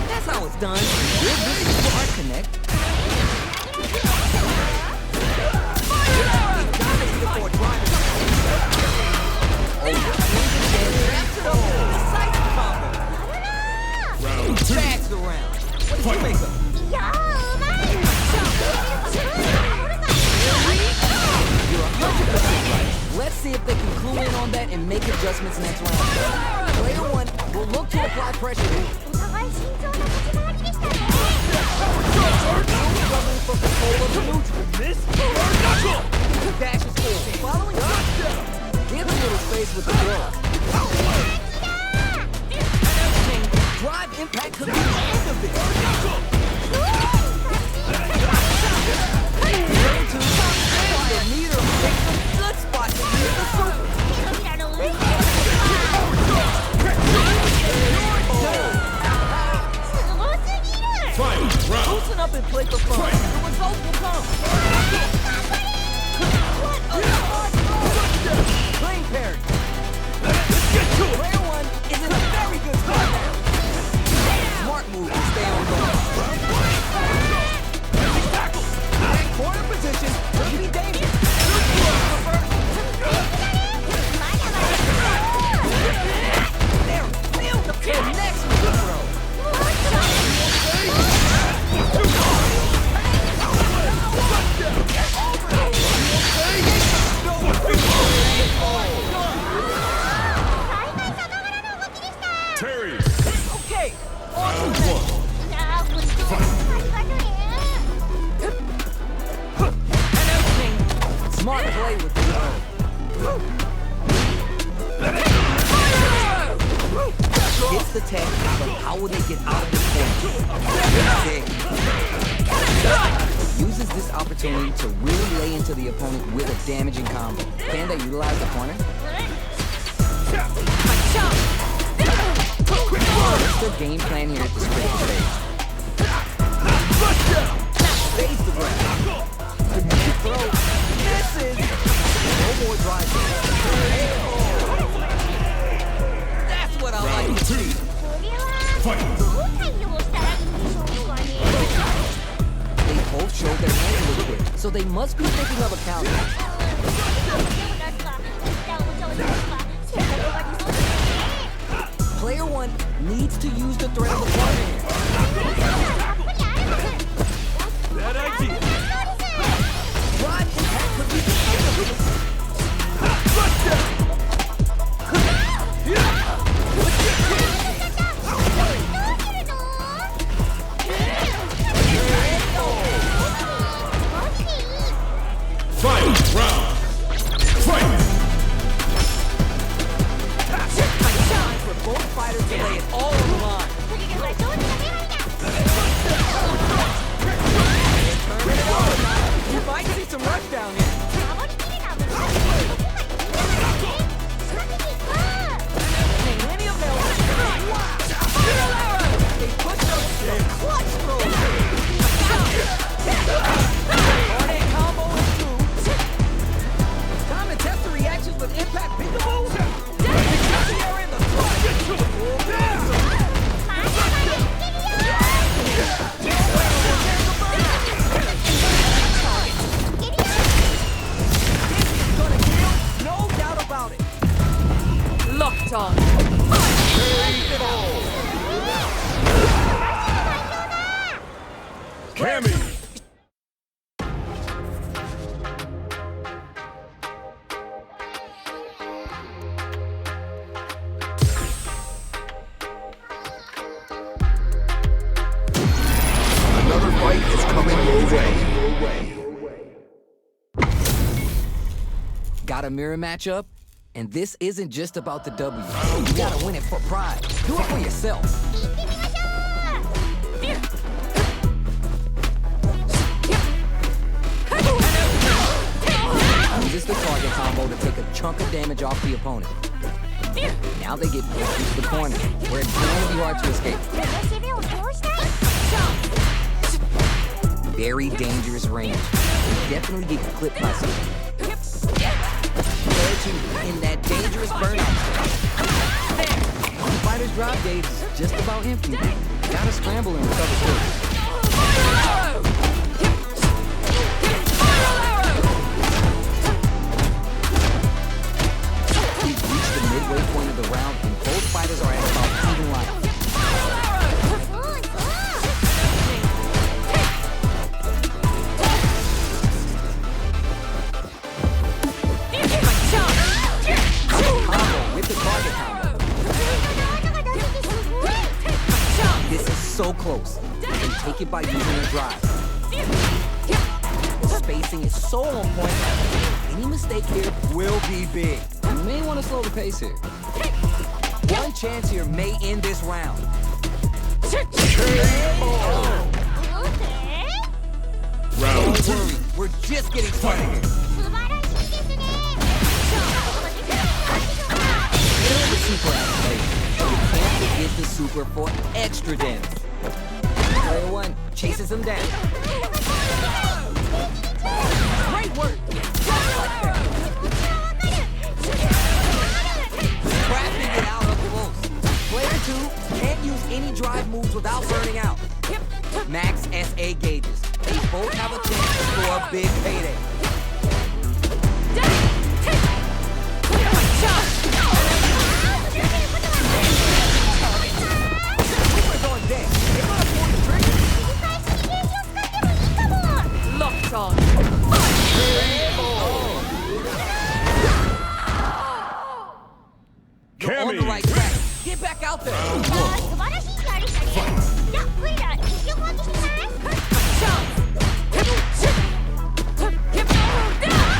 That's how it's done. Good vision for our connect. They got it before driving. Oh, wraps it up with a decisive combo. Round two. Bags around. What did you make of? いやーうまい You're 100% right. Let's see if they can clue in on that and make adjustments next round. Player one will look to apply pressure here. お互い慎重な立ち回りでしたね Struggling for control of the neutral. Miss! Burn knuckle! Dashes forward. Following up. Give a little space with the throw. Drive impact could be the end of this. Ready to fire meter picks a good spot to use the super. 手のひらの上にすごすぎる Final round. Loosen up and play for fun. the results will come. What a smart move! Clean parry. Let's get to it! Player 1 is in a very good spot now. Smart move to stay on guard. Corner position could be dangerous. There, feel the connection to throw. Terry! Okay, on to the next. Smart play with the throw. Gets the tag, but how will they get out of this point? Uses this opportunity to really lay into the opponent with a damaging combo. Can they utilize the corner? What's their game plan here at this critical stage? Fades the grab. Good throw. Misses. No more drive. That's what I like to see. They both showed their hands a little bit, so they must be thinking of a counter. Player 1 needs to use the threat of the corner here. That idea! Drive impact could be the end of this. Final round! Fight! Time for both fighters to lay it all on the line. You might see some rush down here. Plenty of milk. Wow! They pushed up the clutch throw. Hard combo is two. Time to test the reactions with impact peekaboo. Here in the gonna kill, no doubt about it. Locked on. Cammy! Another fight is coming your way. Got a mirror matchup? And this isn't just about the W. You gotta win it for pride. Do it for yourself. Uses the target combo to take a chunk of damage off the opponent. Now they get pushed into the corner, where it's going to be hard to escape. Very dangerous range. You definitely get clipped by something. In that dangerous burnout. The fighter's drop gauge is just about empty. Gotta scramble and recover quick. We've reached the midway point of the round, and both fighters are at about even life. With the target combo. This is so close. They take it by using a drive. The spacing is so on point. Any mistake here will be big. You may want to slow the pace here. One chance here may end this round. Round Don't worry, we're just getting started here. The super activation. You can't forget the super for extra damage. Player 1 chases him down. have a chance for a big payday. Super's on deck. They're gonna pull the trigger. Locked on. You're on the right track. Get back out there.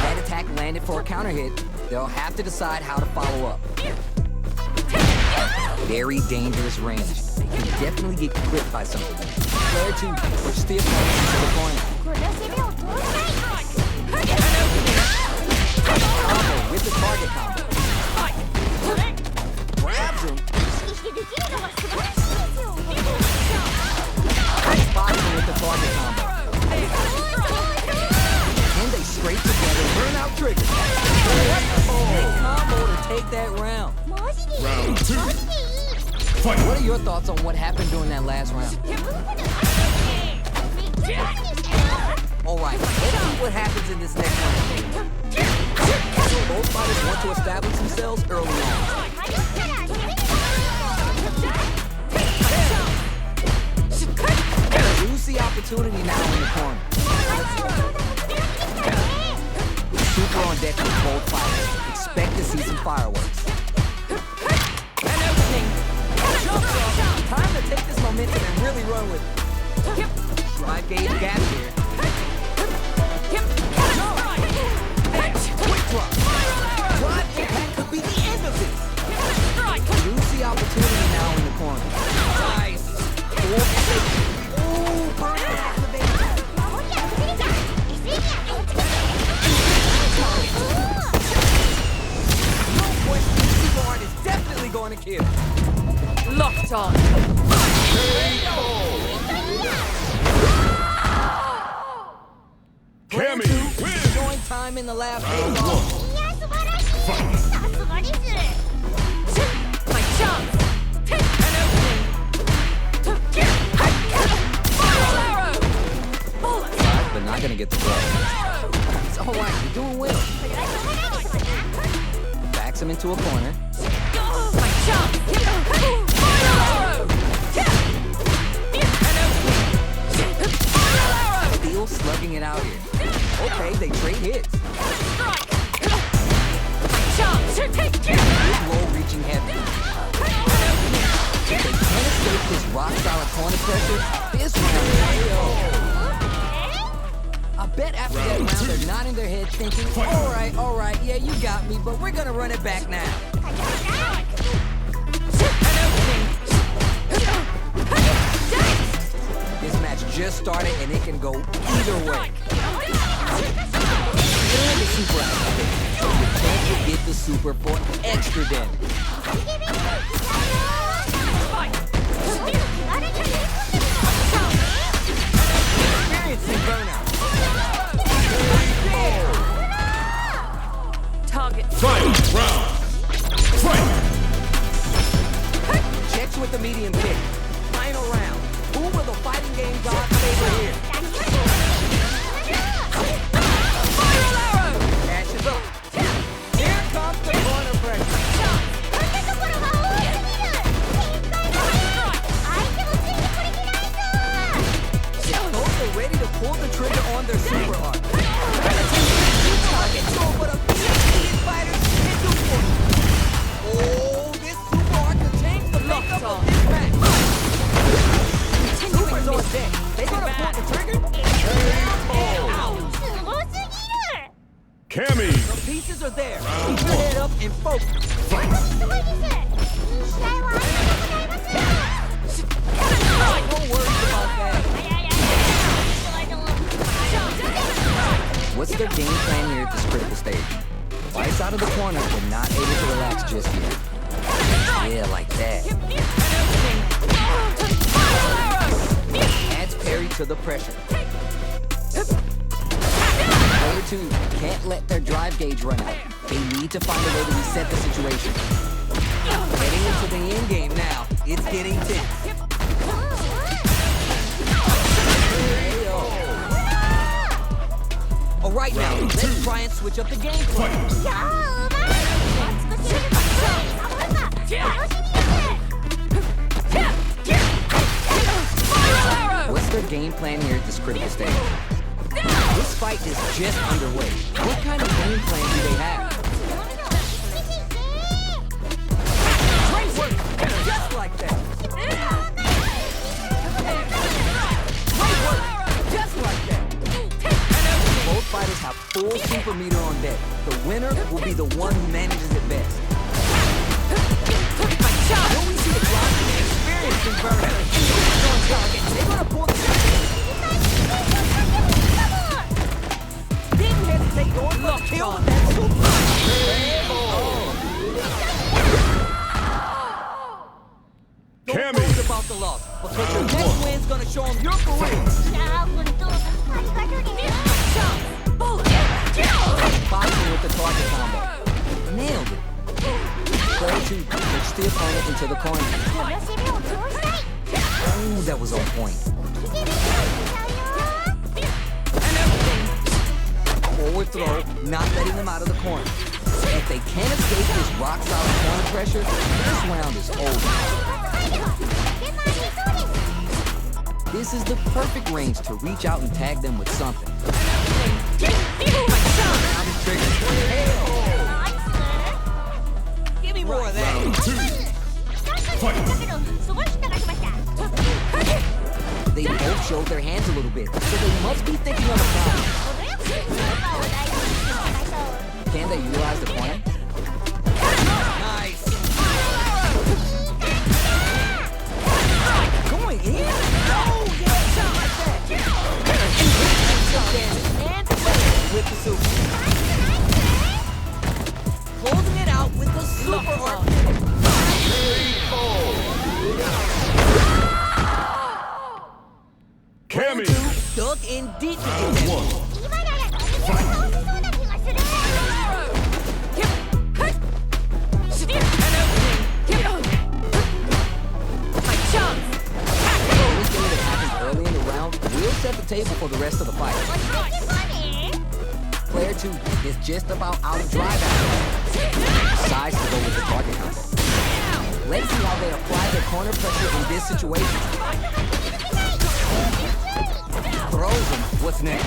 That attack landed for a counter hit. They'll have to decide how to follow up. Very dangerous range. They can definitely get clipped by something. Player 2, push the opponent into the corner. Combo with the target combo. Grabs him. Spots him with the target combo. And they scrape together, burn out trigger. Big combo to take that round. Round 2. Fight. What are your thoughts on what happened during that last round? Alright, let's see what happens in this next round. Both fighters want to establish themselves early on. Use the opportunity now in the corner. Super on deck with both fighters. Expect to see some fireworks. Time to take this momentum and really run with it. Drive gauge gap here. Quick drop. Drive impact could be the end of this. Use the opportunity now in the corner. Nice. Ooh, burn activated. No question, Super Art is definitely going to kill. Locked on. Cammy wins. Enjoying time in the lab phase off. My chance. Take an opening. Final arrow. Bullet. But not going to get the blow. It's alright, you're doing well. Backs him into a corner. My chance. Final arrow. Steel slugging it out here. Okay, they trade hits. Strike. My chance. Take it. Low reaching heavy. If they can't escape this rock solid corner pressure, this round is KO. I bet after that round they're nodding their head thinking, alright, yeah, you got me, but we're gonna run it back now. This match just started and it can go either way. And the super activated, so you can't forget the super for extra damage. Experiencing burnout. Target. Final round. Fight. Checks with the medium kick. Final round. Who will the fighting game god favor here? Final arrow. Catches up. Here comes the corner pressure. Both are ready to pull the trigger on their super art. Target throw, but a Japanese fighter can do for you. Oh, this super art could change the makeup of this match. Super's on deck. They gonna pull the trigger? Cammy. The pieces are there. Keep your head up and focus. No worries about that. What's their game plan here at this critical stage? Twice out of the corner, but not able to relax just yet. Yeah, like that. Adds parry to the pressure. Player 2 can't let their drive gauge run out. They need to find a way to reset the situation. Heading into the end game now. It's getting tense. Right now, let's try and switch up the gameplay. いやーうまい熱くしれるか守るか楽しみやね What's their game plan here at this critical stage? This fight is just underway. What kind of game plan do they have? Great work! Just like that! Great work! Just like that! Both fighters have full super meter on deck. The winner will be the one who manages it best. When we see the drop in the experience converter, on target, they're gonna pull the didn't hesitate going for the kill with that super. Don't worry about the loss, because your next win's gonna show them you're for real. いやーほんとありがとうね Boxing with the target combo. Nailed it. Player 2 push the opponent into the corner. 殺し目を通したい Oh, that was on point. 生きてるよForward throw, not letting them out of the corner. If they can't escape this rock-solid corner pressure, this round is over. This is the perfect range to reach out and tag them with something. Give me more of that. だけどすごい引っかかしました They both showed their hands a little bit, so they must be thinking of a plan. このやつを大事にしていきましょう Can they utilize the corner? Nice. Going in? Oh, yeah, something like that. And with the super. Closing it out with the super arc. Cammy. Dug in deep to get that one. 今なら倒せそうな気がする Anything that happens early in the round will set the table for the rest of the fight. 教えてまね Player 2 is just about out of drive after. Decides to go with the target combo. Let's see how they apply their corner pressure in this situation. Throws him. What's next?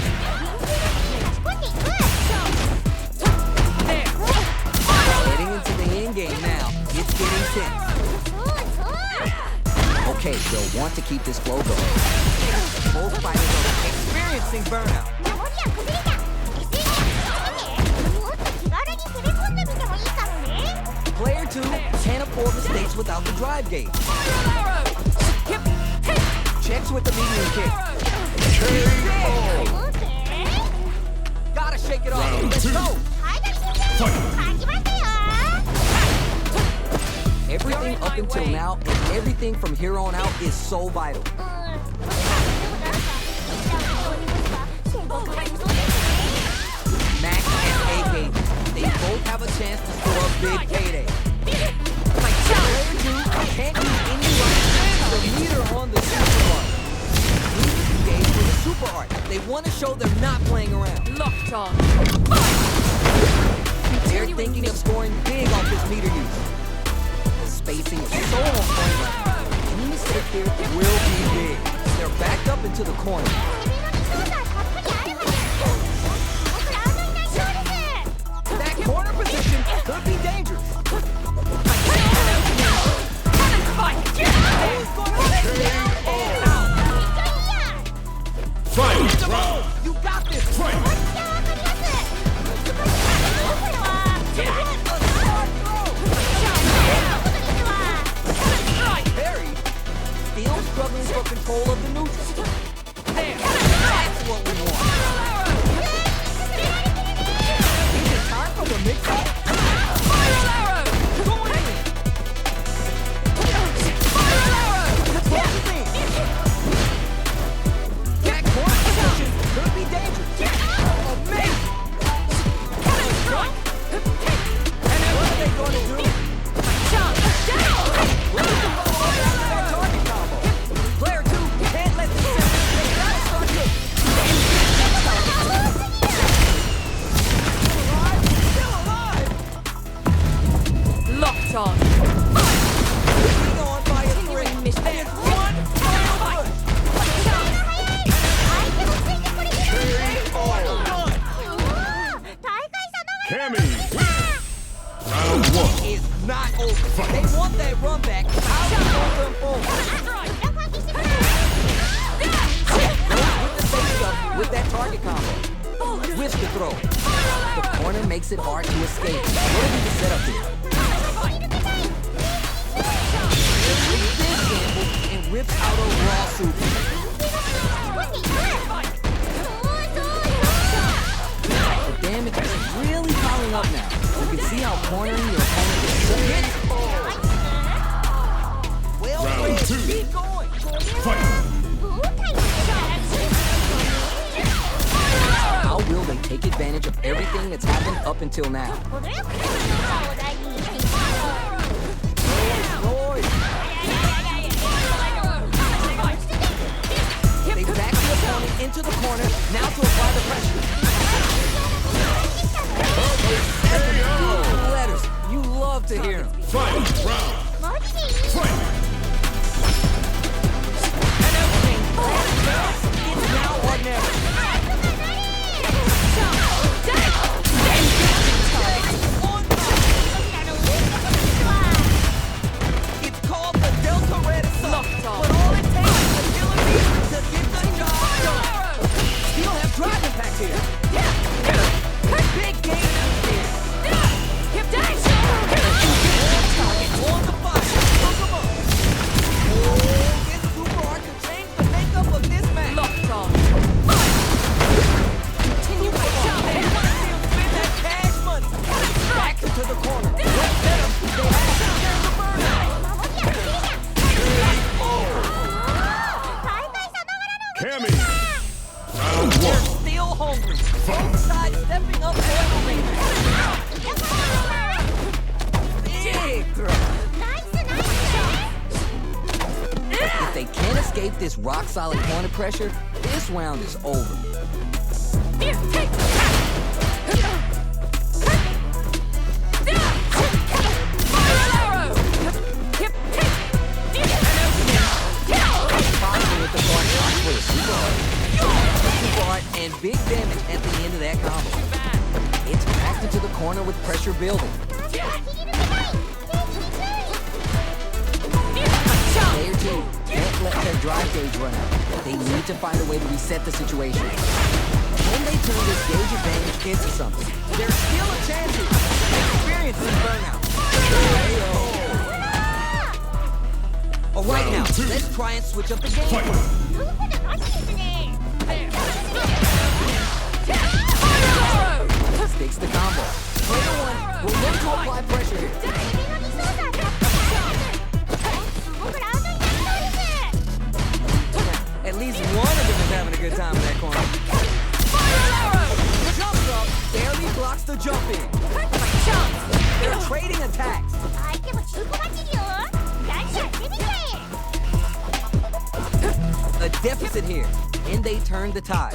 Heading into the end game now. It's getting tense. Okay, they'll want to keep this flow going. Both fighters are experiencing burnout. Player 2 can't afford mistakes without the drive gauge. Checks with the medium kick. Gotta shake it off. Let's go. Everything up until now and everything from here on out is so vital. Max and AK, they both have a chance to score a big payday. Player 2 can't use any rush. The meter on the super art. Needs to engage with a super art. They want to show they're not playing around. Locked on. They're thinking of scoring big off this meter use. The spacing is so on point right now. Any mistake here will be big. They're backed up into the corner. That corner position could be dangerous. Who's gonna let it down and out? Fight. You got this. Barry still struggling for control of the neutral. whiffs the throw. The corner makes it hard to escape. What did he set up here? Reads this gamble and rips out a raw super. The damage is really piling up now. You can see how cornering your opponent is so hit. Well, Round Red, 2. keep going. Fight! How will they take advantage of everything that's happened up until now? Lord, they back the opponent into the corner, now to apply the pressure. Letters, you love to hear them. Fight! Round! Fight! It's now or never. It's called the Delta Red Assault, but all it takes is a killer beat to get the job done. He'll have drive impact here. Big game here. On the fire. Hook 'em up. Oh, this super art could change the makeup of this match. Continue to spend that cash money. Back into the corner. What setup? They have to turn the burnout. Cammy! Round They're 1. still hungry. Both sides stepping up for the rematch. Big throw. If they can't escape this rock-solid corner pressure, this round is over. Possible with the guard shots for the super art and big damage at the end of that combo. It's backed into the corner with pressure building. Player 2 can't let their drive gauge run out. They need to find a way to reset the situation. When they turn this gauge advantage into something, there's still a chance here. Experience in burnout. All right, now, Round 2. let's try and switch up the game. Fight! Fix the combo. Player 1 will look to apply pressure here. At least one of them is having a good time in that corner. Jumps up, barely blocks the jump in. They're trading attacks. A deficit here, and they turn the tide.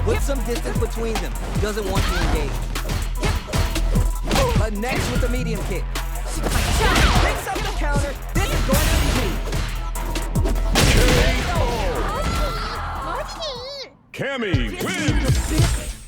Put some distance between them. Doesn't want to engage. Next with the medium kick. Picks up the counter. This is going to be huge. Cammy wins! The fifth